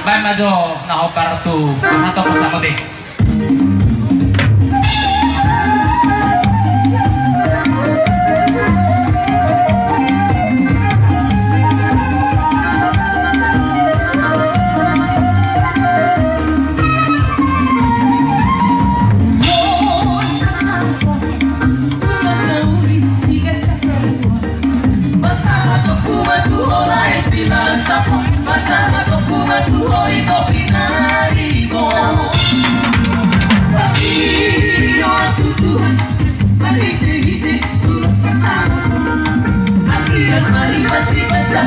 Vai mazo nakopar tu satu persama deh. Masama kokuma tuhoi kopinarimo Pagino atutuhan Marite-hite tulos pasama Akian maribas-ribas sa